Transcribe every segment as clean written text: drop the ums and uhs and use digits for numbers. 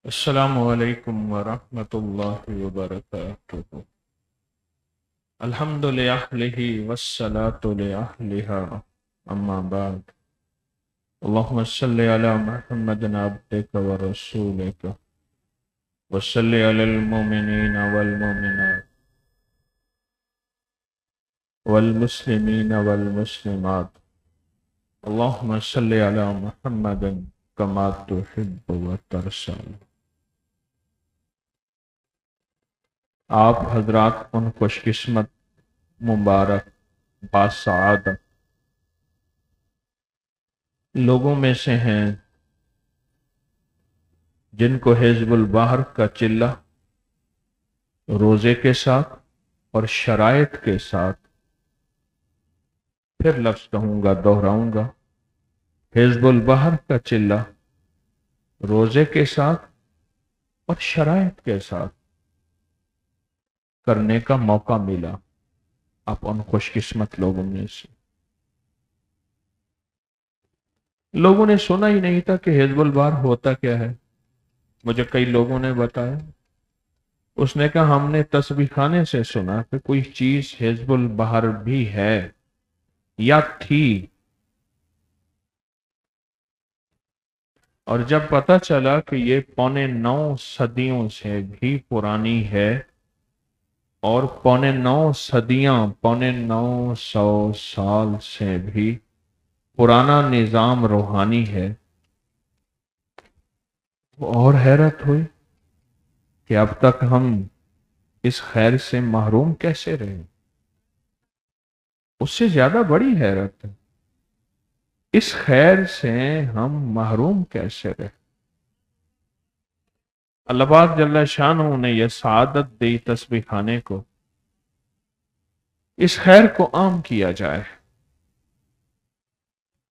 السلام علیکم ورحمۃ اللہ وبرکاتہ۔ الحمد للہ والصلاة لأہلہا، اما بعد۔ اللہم صلی علی محمد عبدک ورسولک وصلی علی المؤمنین والمؤمنات والمسلمین والمسلمات۔ اللہم صلی علی محمد کما تحب وترضی۔ آپ حضرات ان خوش قسمت، مبارک، باسعادت لوگوں میں سے ہیں جن کو حزب البحر کا چلہ روزے کے ساتھ اور شرائط کے ساتھ، پھر لفظ کہوں گا، دہراؤں گا، حزب البحر کا چلہ روزے کے ساتھ اور شرائط کے ساتھ کرنے کا موقع ملا۔ آپ ان خوش قسمت لوگوں میں سے۔ لوگوں نے سنا ہی نہیں تھا کہ حزب البحر ہوتا کیا ہے۔ مجھے کئی لوگوں نے بتایا، اس نے کہا ہم نے تسبیح خانے سے سنا کہ کوئی چیز حزب البحر بھی ہے یا تھی، اور جب پتہ چلا کہ یہ 9.25 صدیوں سے بھی پرانی ہے اور 9.25 صدیاں 950 سال سے بھی پرانا نظام روحانی ہے، اور حیرت ہوئی کہ اب تک ہم اس خیر سے محروم کیسے رہے۔ اس سے زیادہ بڑی حیرت ہے، اس خیر سے ہم محروم کیسے رہے۔ اللہ پاک جل شانہ نے یہ سعادت دی تسبیح خانے کو، اس خیر کو عام کیا جائے،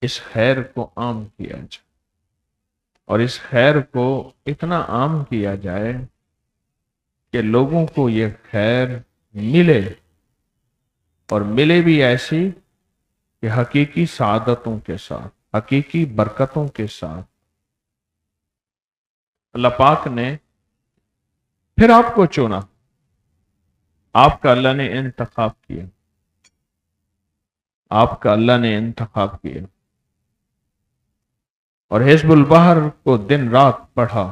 اس خیر کو عام کیا جائے، اور اس خیر کو اتنا عام کیا جائے کہ لوگوں کو یہ خیر ملے، اور ملے بھی ایسی کہ حقیقی سعادتوں کے ساتھ، حقیقی برکتوں کے ساتھ۔ اللہ پاک نے پھر آپ کو چنا، آپ کا اللہ نے انتخاب کیا، آپ کا اللہ نے انتخاب کیا، اور حزب البحر کو دن رات پڑھا۔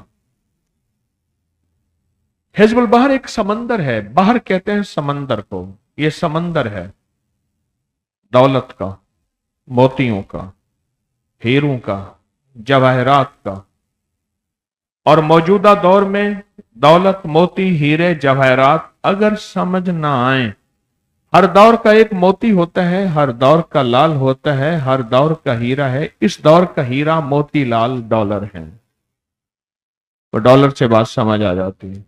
حزب البحر ایک سمندر ہے، بحر کہتے ہیں سمندر کو، یہ سمندر ہے دولت کا، موتیوں کا، ہیروں کا، جواہرات کا، اور موجودہ دور میں دولت، موتی، ہیرے، جواہرات اگر سمجھ نہ آئیں، ہر دور کا ایک موتی ہوتا ہے، ہر دور کا لال ہوتا ہے، ہر دور کا ہیرا ہے۔ اس دور کا ہیرا، موتی لال ڈالر ہے، تو ڈالر سے بات سمجھ آ جاتی ہے۔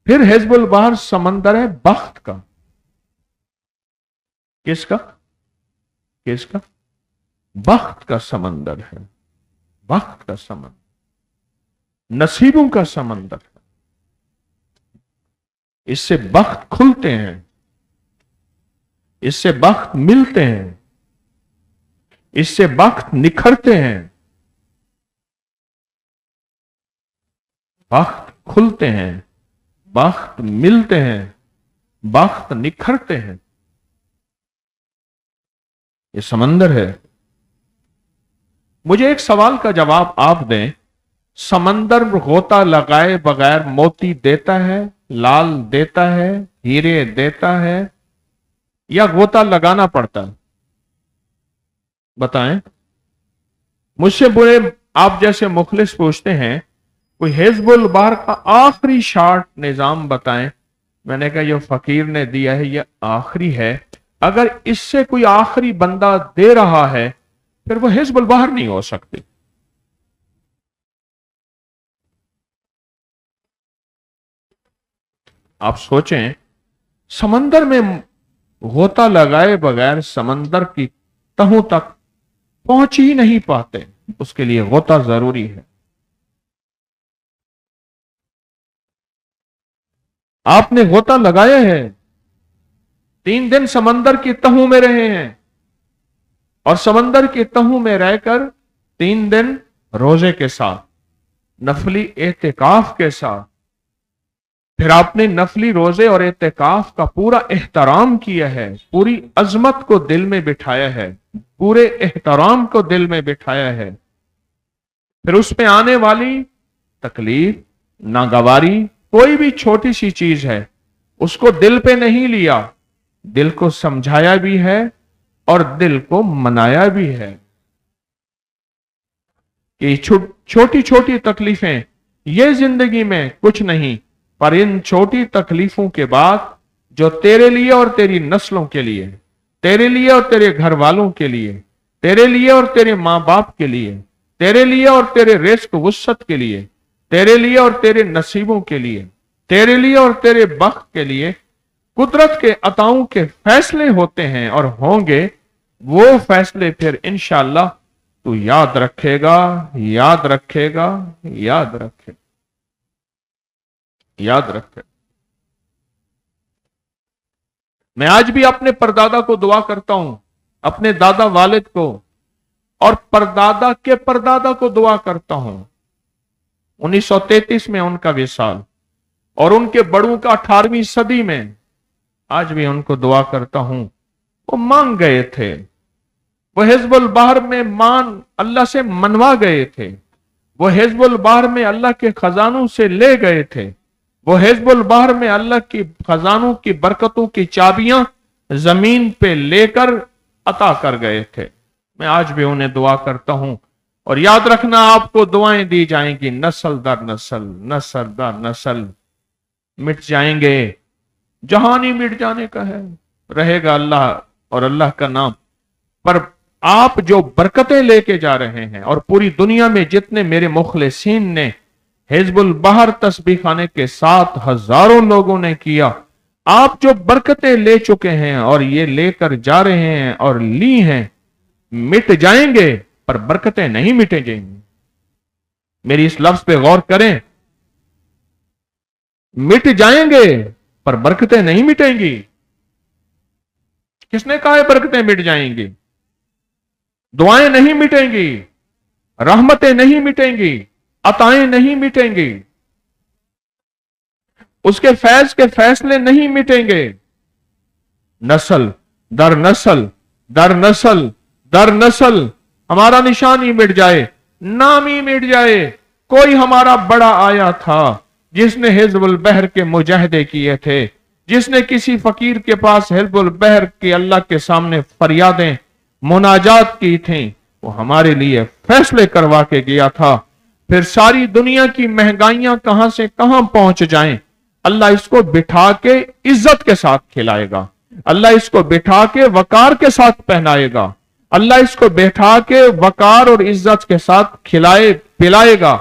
پھر حزب البحر سمندر ہے بخت کا۔ کس کا؟ کس کا؟ بخت کا سمندر ہے، بخت کا سمندر، نصیبوں کا سمندر ہے۔ اس سے بخت کھلتے ہیں، اس سے بخت ملتے ہیں، اس سے بخت نکھرتے ہیں، بخت کھلتے ہیں، بخت ملتے ہیں، بخت نکھرتے ہیں۔ یہ سمندر ہے۔ مجھے ایک سوال کا جواب آپ دیں، سمندر غوطہ لگائے بغیر موتی دیتا ہے، لال دیتا ہے، ہیرے دیتا ہے، یا غوطہ لگانا پڑتا ہے؟ بتائیں۔ مجھ سے بڑے آپ جیسے مخلص پوچھتے ہیں کوئی حزب البحر کا آخری شارٹ نظام بتائیں۔ میں نے کہا یہ فقیر نے دیا ہے، یہ آخری ہے، اگر اس سے کوئی آخری بندہ دے رہا ہے پھر وہ حزب البحر نہیں ہو سکتی۔ آپ سوچیں، سمندر میں غوطہ لگائے بغیر سمندر کی تہوں تک پہنچ ہی نہیں پاتے، اس کے لیے غوطہ ضروری ہے۔ آپ نے غوطہ لگایا ہے، 3 دن سمندر کی تہوں میں رہے ہیں، اور سمندر کی تہوں میں رہ کر 3 دن روزے کے ساتھ नफली एहतिकाफ के साथ, फिर आपने नफली रोजे और एहतिकाफ का पूरा एहतराम किया है, पूरी अजमत को दिल में बिठाया है, पूरे एहतराम को दिल में बिठाया है, फिर उसमें आने वाली तकलीफ, नागवारी, कोई भी छोटी सी चीज है उसको दिल पे नहीं लिया, दिल को समझाया भी है और दिल को मनाया भी है कि छोटी छोटी तकलीफें ये जिंदगी में कुछ नहीं, पर इन छोटी तकलीफों के बाद जो तेरे लिए और तेरी नस्लों के लिए, तेरे लिए और तेरे घर वालों के लिए, तेरे लिए और तेरे माँ बाप के लिए, तेरे लिए और तेरे रिस्क वुसअत के लिए, तेरे लिए और तेरे नसीबों के लिए, तेरे लिए और तेरे बख्त के लिए कुदरत के अताओं के फैसले होते हैं और होंगे, वो फैसले फिर इंशाअल्लाह तू याद रखेगा, याद रखेगा, याद रखेगा, याद रखेगा। मैं आज भी अपने परदादा को दुआ करता हूं, अपने दादा वालिद को और परदादा के परदादा को दुआ करता हूं। 1933 में उनका विसाल और उनके बड़ों का 18वीं सदी में, आज भी उनको दुआ करता हूं। वो मांग गए थे, वो हिज़्बुल बहर में अल्लाह से मनवा गए थे, वो हिज़्बुल बहर में अल्लाह के खजानों से ले गए थे, वो हिज़्बुल बहर में अल्लाह की खजानों की बरकतों की चाबियां जमीन पे लेकर अता कर गए थे। मैं आज भी उन्हें दुआ करता हूं और याद रखना आपको दुआएं दी जाएंगी, नस्ल दर नस्ल, नस्ल दर नस्ल। मिट जाएंगे, जहानी मिट जाने का है, रहेगा अल्लाह और अल्लाह का नाम। पर आप जो बरकतें लेके जा रहे हैं और पूरी दुनिया में जितने मेरे मुखलिसीन ने हिज़्बुल बहर तस्बीह खाने के साथ हजारों लोगों ने किया, आप जो बरकतें ले चुके हैं और ये लेकर जा रहे हैं और ली हैं, मिट जाएंगे पर बरकतें नहीं मिटेंगी। मेरी इस लफ्ज पे गौर करें, मिट जाएंगे पर बरकतें नहीं मिटेंगी। किसने कहा है बरकतें मिट जाएंगी? दुआएं नहीं मिटेंगी, रहमतें नहीं मिटेंगी, अताएं नहीं मिटेंगी, उसके फैज के फैसले नहीं मिटेंगे। नस्ल दर नस्ल दर नस्ल दर नस्ल हमारा निशान ही मिट जाए, नाम ही मिट जाए। कोई हमारा बड़ा आया था जिसने हिज़्बुल बहर के मुजाहिदे किए थे, जिसने किसी फकीर के पास हिज़्बुल बहर की अल्लाह के सामने फरियादें मुनाजात की थी, वो हमारे लिए फैसले करवा के गया था। फिर सारी दुनिया की महंगाइयां कहां से कहां पहुंच जाएं, अल्लाह इसको बिठा के इज्जत के साथ खिलाएगा, अल्लाह इसको बिठा के वकार के साथ पहनाएगा, अल्लाह इसको बैठा के वकार और इज्जत के साथ खिलाए पिलाएगा,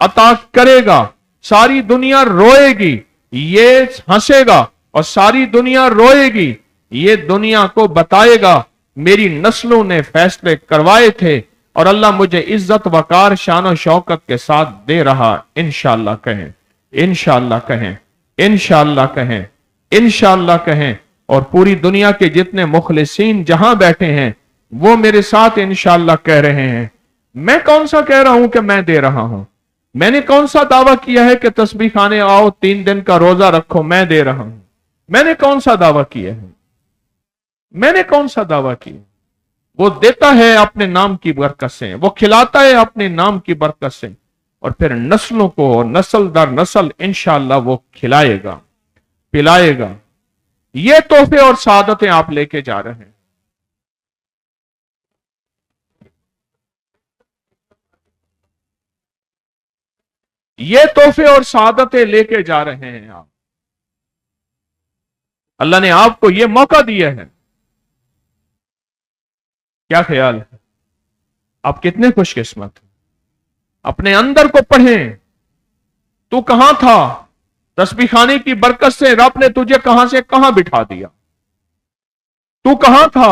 अता करेगा। सारी दुनिया रोएगी, ये हंसेगा, और सारी दुनिया रोएगी, ये दुनिया को बताएगा मेरी नस्लों ने फैसले करवाए थे और अल्लाह मुझे इज्जत वकार शान और शौकत के साथ दे रहा। इंशाअल्लाह कहें, इंशाअल्लाह कहें, इंशाअल्लाह कहें, इंशाअल्लाह कहें। और पूरी दुनिया के जितने मुखलिसीन जहां बैठे हैं वो मेरे साथ इंशाअल्लाह कह रहे हैं। मैं कौन सा कह रहा हूं कि मैं दे रहा हूं? मैंने कौन सा दावा किया है कि तस्बीह खाने आओ 3 दिन का रोजा रखो, मैं दे रहा हूं? मैंने कौन सा दावा किया है? मैंने कौन सा दावा किया? वो देता है अपने नाम की बरकत से, वो खिलाता है अपने नाम की बरकत से, और फिर नस्लों को नस्ल दर नस्ल इंशाअल्लाह वो खिलाएगा, पिलाएगा। ये तोहफे और सादतें आप लेके जा रहे हैं। ये तोहफे और सादतें लेके जा रहे हैं आप। अल्लाह ने आपको ये मौका दिया है। क्या ख्याल है? आप कितने खुशकिस्मत हैं। अपने अंदर को पढ़ें, तू कहां था? तस्बीह खाने की बरकत से रब ने तुझे कहां से कहां बिठा दिया। तू कहां था?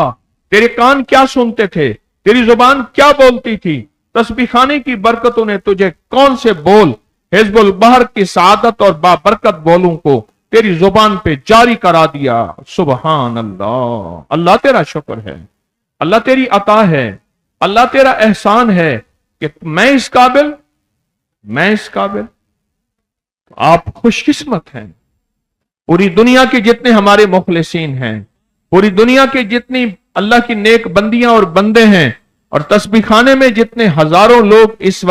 तेरे कान क्या सुनते थे? तेरी जुबान क्या बोलती थी? तस्बीह खाने की बरकतों ने तुझे कौन से बोल हिज़्बुल बहर की सादत और बाबरकत बोलों को तेरी जुबान पे जारी करा दिया। सुबहान अल्लाह। अल्लाह तेरा शुक्र है, अल्लाह तेरी अता है, अल्लाह तेरा एहसान है कि मैं इस काबिल मैं इस काबिल? आप खुशकिस्मत हैं। पूरी दुनिया के जितने हमारे मुखलिसीन हैं, पूरी दुनिया के जितनी अल्लाह की नेक बंदियां और बंदे हैं, और तस्बीह खाने में जितने हजारों लोग इस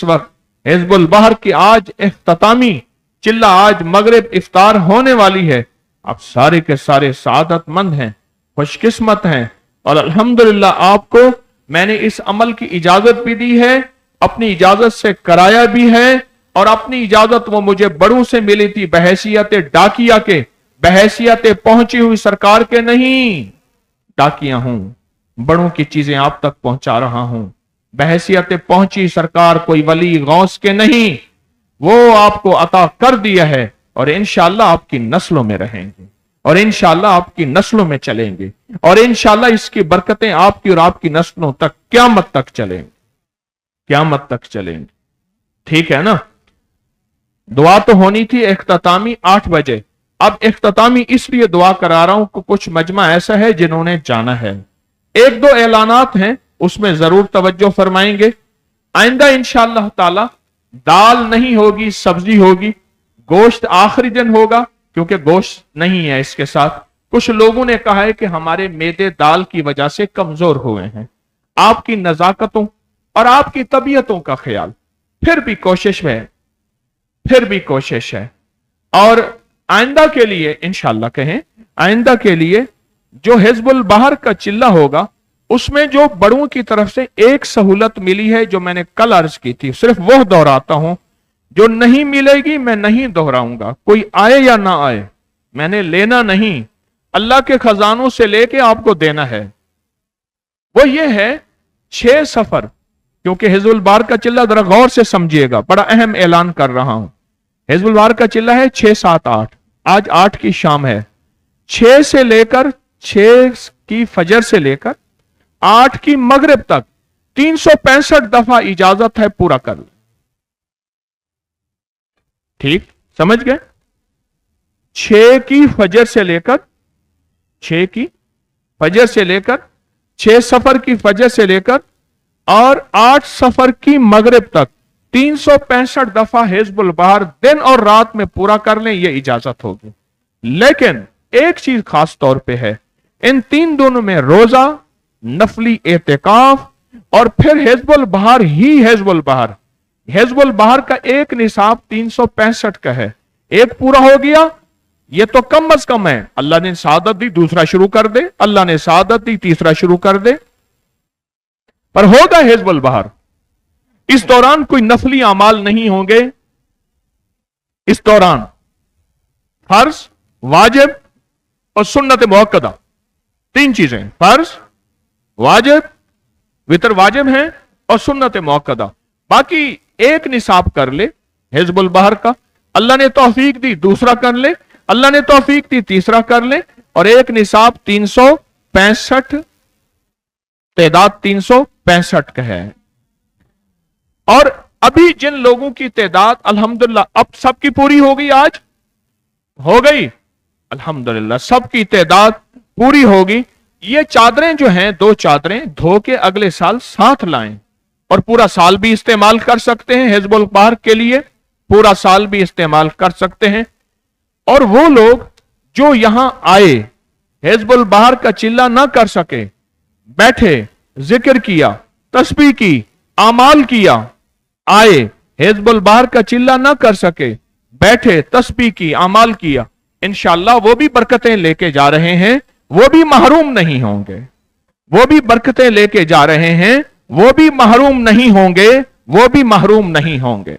वक्त हिजबुल बहर की आज इख्तितामी चिल्ला, आज मगरिब इफ्तार होने वाली है, आप सारे के सारे सआदतमंद हैं, खुशकिस्मत हैं। और अल्हम्दुलिल्लाह आपको मैंने इस अमल की इजाजत भी दी है, अपनी इजाजत से कराया भी है, और अपनी इजाजत वो मुझे बड़ों से मिली थी, बहैसियत डाकिया के, बहैसियत पहुंची हुई सरकार के नहीं, डाकिया हूं, बड़ों की चीजें आप तक पहुंचा रहा हूं। बहैसियत पहुंची सरकार कोई वली गौस के नहीं, वो आपको अता कर दिया है, और इंशाअल्लाह आपकी नस्लों में रहेंगे, और इंशाअल्लाह आपकी नस्लों में चलेंगे, और इंशाअल्लाह इसकी बरकतें आपकी और आपकी नस्लों तक क़यामत तक चलेंगे, क़यामत तक चलेंगे। ठीक है ना? दुआ तो होनी थी इख्तितामी 8 बजे। अब इख्तितामी इसलिए दुआ करा रहा हूं कि कुछ मजमा ऐसा है जिन्होंने जाना है। 1-2 ऐलानात हैं, उसमें जरूर तवज्जो फरमाएंगे। आइंदा इंशाअल्लाह ताला दाल नहीं होगी, सब्जी होगी, गोश्त आखिरी दिन होगा, क्योंकि गोश्त नहीं है इसके साथ। कुछ लोगों ने कहा है कि हमारे मैदे दाल की वजह से कमजोर हुए हैं। आपकी नजाकतों और आपकी तबीयतों का ख्याल फिर भी कोशिश है, और आइंदा के लिए इंशाअल्लाह कहें, आइंदा के लिए जो हिजबुल बहर का चिल्ला होगा, उसमें जो बड़ों की तरफ से एक सहूलत मिली है, जो मैंने कल अर्ज की थी, सिर्फ वो दोहराता हूं। जो नहीं मिलेगी मैं नहीं दोहराऊंगा, कोई आए या ना आए, मैंने लेना नहीं, अल्लाह के खजानों से लेके आपको देना है। वो ये है 6 सफर, क्योंकि हिजबुल बहर का चिल्ला, जरा गौर से समझिएगा, बड़ा अहम ऐलान कर रहा हूं। हिजबुल बहर का चिल्ला है 6, 7, 8, आज 8 की शाम है। 6 से लेकर 6 की फजर से लेकर 8 की मगरिब तक 365 दफा इजाजत है, पूरा कर ले। ठीक समझ गए? 6 की फजर से लेकर 6 सफर की फजर से लेकर और 8 सफर की मगरिब तक 365 दफा हिजबुल बहर दिन और रात में पूरा कर लें, यह इजाजत होगी। लेकिन एक चीज खास तौर पे है, इन 3 दिनों में रोजा, नफली एतिकाफ, और फिर हिजबुल बहर ही हिजबुल बहर का एक निसाब 365 का है। एक पूरा हो गया, ये तो कम अज कम है। अल्लाह ने सादत दी, दूसरा शुरू कर दे, अल्लाह ने सादत दी, तीसरा शुरू कर दे, पर होगा हिजबुल बहर। इस दौरान कोई नफली अमाल नहीं होंगे। इस दौरान फर्ज, वाजिब और सुन्नत मुअक्कदा, 3 चीजें, फर्ज, वाजिब, वितर वाजिब है, और सुन्नत मुअक्कदा। बाकी एक निसाब कर ले हिजबुल बहर का, अल्लाह ने तौफीक दी दूसरा कर ले, अल्लाह ने तौफीक दी तीसरा कर ले, और एक निसाब 365, तादाद 365 का है। और अभी जिन लोगों की तादाद अल्हम्दुलिल्लाह अब सबकी पूरी हो गई, आज हो गई अल्हम्दुलिल्लाह, सबकी तादाद पूरी होगी। ये चादरें जो हैं, 2 चादरें धो के अगले साल साथ लाएं, और पूरा साल भी इस्तेमाल कर सकते हैं हिजबुल बहर के लिए, पूरा साल भी इस्तेमाल कर सकते हैं। और वो लोग जो यहां आए, हिजबुल बहर का चिल्ला ना कर सके, बैठे, जिक्र किया, तस्बीह की, आमाल किया, आए, हिजबुल बहर का चिल्ला ना कर सके, बैठे, तस्बीह की, आमाल किया, इंशाअल्लाह वो भी बरकतें लेके जा रहे हैं, वो भी महरूम नहीं होंगे। वो भी बरकतें लेके जा रहे हैं, वो भी महरूम नहीं होंगे, वो भी महरूम नहीं होंगे।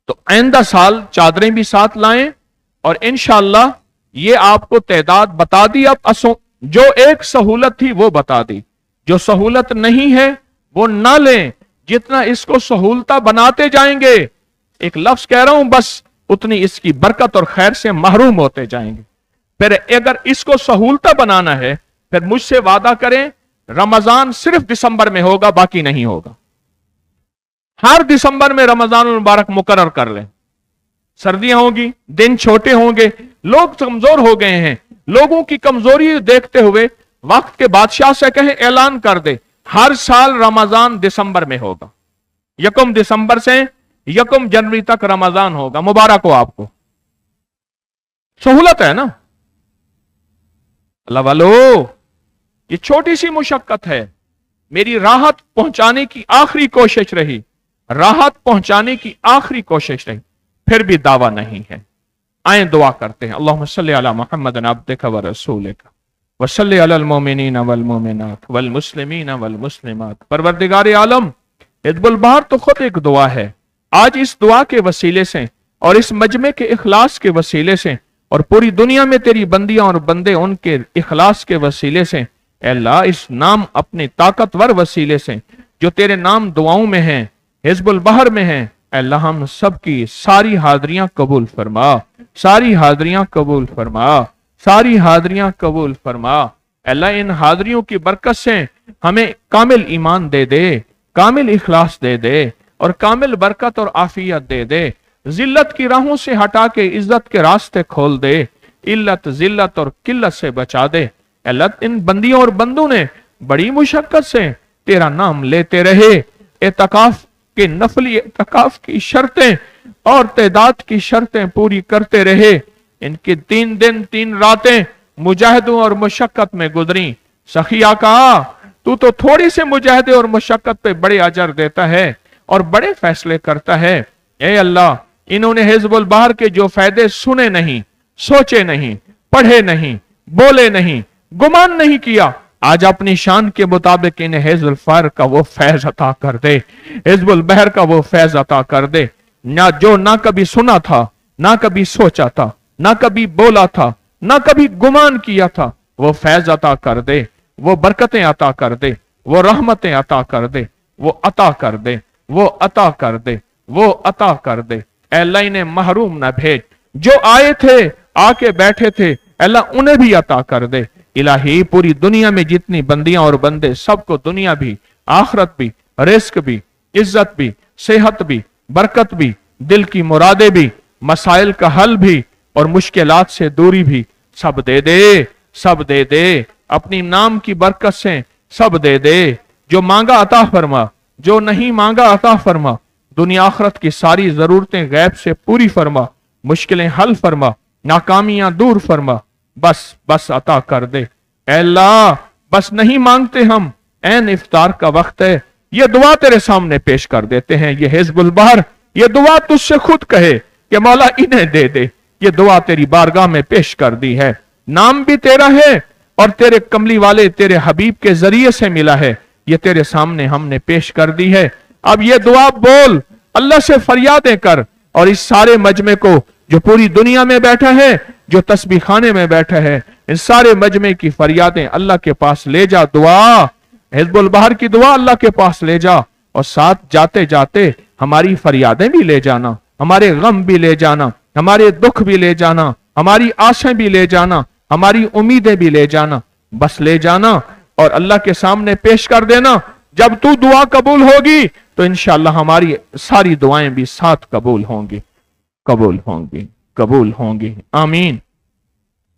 तो आइंदा साल चादरें भी साथ लाएं, और इंशाअल्लाह ये आपको तादाद बता दी। अब जो एक सहूलत थी वो बता दी, जो सहूलत नहीं है वो ना लें। जितना इसको सहूलता बनाते जाएंगे, एक लफ्ज कह रहा हूं बस, उतनी इसकी बरकत और खैर से महरूम होते जाएंगे। फिर अगर इसको सहूलता बनाना है, फिर मुझसे वादा करें, रमजान सिर्फ दिसंबर में होगा, बाकी नहीं होगा। हर दिसंबर में रमजान मुबारक मुकर्रर कर लें। सर्दियां होगी, दिन छोटे होंगे, लोग कमजोर हो गए हैं। लोगों की कमजोरी देखते हुए वक्त के बादशाह से कहें ऐलान कर दे, हर साल रमजान दिसंबर में होगा, 1 दिसंबर से 1 जनवरी तक रमजान होगा। मुबारक हो आपको, सहूलत है ना। अल्लाह वालो, ये छोटी सी मुशक्कत है, मेरी राहत पहुंचाने की आखिरी कोशिश रही, राहत पहुंचाने की आखिरी कोशिश रही, फिर भी दावा नहीं है। आए दुआ करते हैं। अल्लाहुम्मा सल्ली अला मुहम्मद अब्दिका व रसूलिका व सल्ली अलल मोमिनीना वल मोमिनात वल मुस्लिमीना वल मुस्लिमात। परवरदिगार आलम, हिज़्बुल बहर तो खुद एक दुआ है। आज इस दुआ के वसीले से और इस मजमे के इखलास के वसीले से और पूरी दुनिया में तेरी बंदियां और बंदे उनके इखलास के वसीले से, अल्लाह इस नाम अपने ताकतवर वसीले से जो तेरे नाम दुआओं में हैं, हिज़्बुल बहर में हैं, अल्लाह हम सबकी सारी हाज़रियां कबूल फरमा, सारी हाज़रियां कबूल फरमा, सारी हाज़रियां कबूल फरमा। अल्लाह इन हाज़रियों की बरकत से हमें कामिल ईमान दे दे, कामिल इखलास दे दे और कामिल बरकत और आफियत दे दे। जिल्लत की राहों से हटा के इज्जत के रास्ते खोल दे, इल्लत जिल्लत और किल्लत से बचा दे। अल्लाह इन बंदियों और बंदों ने बड़ी मुशक्कत से तेरा नाम लेते रहे, एतकाफ के नफली एतकाफ की शर्तें और तादाद की शर्तें पूरी करते रहे। इनके 3 दिन 3 रातें मुजाहिदों और मुशक्कत में गुजरी। सखिया कहा, तू तो थोड़ी से मुजाहिदे और मुशक्कत पे बड़े अजर देता है और बड़े फैसले करता है। ए अल्लाह, इन्होंने हिज़्बुल बहर के जो फायदे सुने नहीं, सोचे नहीं, पढ़े नहीं, बोले नहीं, गुमान नहीं किया, आज अपनी शान के मुताबिक इन्हें हिज़्बुल बहर का वो फैज अता कर दे, हिज़्बुल बहर का वो फैज अता कर दे। ना कभी सुना था, ना कभी सोचा था, ना कभी बोला था, ना कभी गुमान किया था, वो फैज अता कर दे, वो बरकतें अता कर दे, वो रहमतें अता कर दे, वो अता कर दे, वो अता कर दे, वो अता कर दे। अल्लाह इन्हें महरूम न भेज, जो आए थे आके बैठे थे, अल्लाह उन्हें भी अता कर दे। इलाही, पूरी दुनिया में जितनी बंदियां और बंदे, सबको दुनिया भी, आखरत भी, रिस्क भी, इज्जत भी, सेहत भी, बरकत भी, दिल की मुरादे भी, मसाइल का हल भी और मुश्किलात से दूरी भी सब दे दे, सब दे दे। अपनी नाम की बरकत से सब दे दे। जो मांगा अता फरमा, जो नहीं मांगा अता फरमा। दुनिया आखरत की सारी जरूरतें गैब से पूरी फरमा, मुश्किलें हल फरमा, नाकामियां दूर फरमा। बस बस अता कर दे अल्लाह, बस नहीं मांगते हम, ऐन इफ्तार का वक्त है, ये दुआ तेरे सामने पेश कर देते हैं। ये हिज़्बुल बहर, ये दुआ तुझसे खुद कहे कि मौला इन्हें दे दे। ये दुआ तेरी बारगाह में पेश कर दी है। नाम भी तेरा है और तेरे कमली वाले तेरे हबीब के जरिए से मिला है। ये तेरे सामने हमने पेश कर दी है। अब ये दुआ बोल, अल्लाह से फरियादें कर और इस सारे मजमे को, जो पूरी दुनिया में बैठा है, जो तस्बीह खाने में बैठा है, इन सारे मजमे की फरियादें अल्लाह के पास ले जा। दुआ हिज़्बुल बहर की दुआ अल्लाह के पास ले जा और साथ जाते जाते हमारी फरियादें भी ले जाना, हमारे गम भी ले जाना, हमारे दुख भी ले जाना, हमारी आशाएं भी ले जाना, हमारी उम्मीदें भी ले जाना। बस ले जाना और अल्लाह के सामने पेश कर देना। जब तू दुआ कबूल होगी तो इंशाअल्लाह हमारी सारी दुआएं भी साथ कबूल होंगी, कबूल होंगी, कबूल होंगी। आमीन,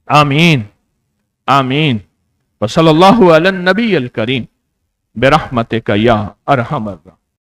आमीन, आमीन। व सल्लल्लाहु अला नबी अल करीम बिरहमतिका या अरहमर